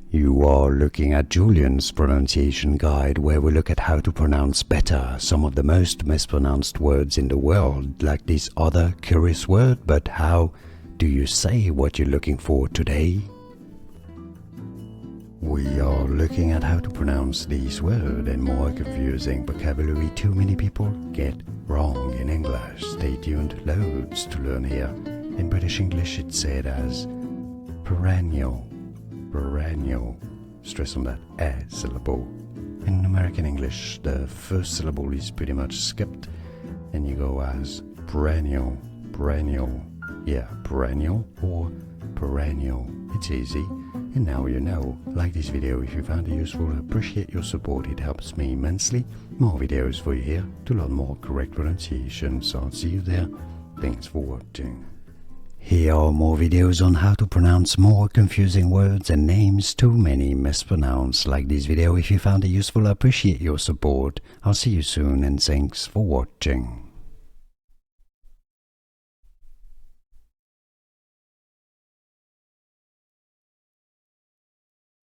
You are looking at Julian's pronunciation guide, where we look at how to pronounce better some of the most mispronounced words in the world, like this other curious word. But how do you say what you're looking for today? We are looking at how to pronounce this word and more confusing vocabulary too many people get wrong in English. Stay tuned, loads to learn here. In British English it's said as perennial. Perennial. Stress on that A syllable. In American English, the first syllable is pretty much skipped and you go as perennial, perennial. Yeah, perennial or perennial. It's easy. And now you know. Like this video if you found it useful. I appreciate your support, it helps me immensely. More videos for you here to learn more correct pronunciation, so I'll see you there. Thanks for watching. Here are more videos on how to pronounce more confusing words and names too many mispronounced. Like this video if you found it useful. I appreciate your support. I'll see you soon and thanks for watching.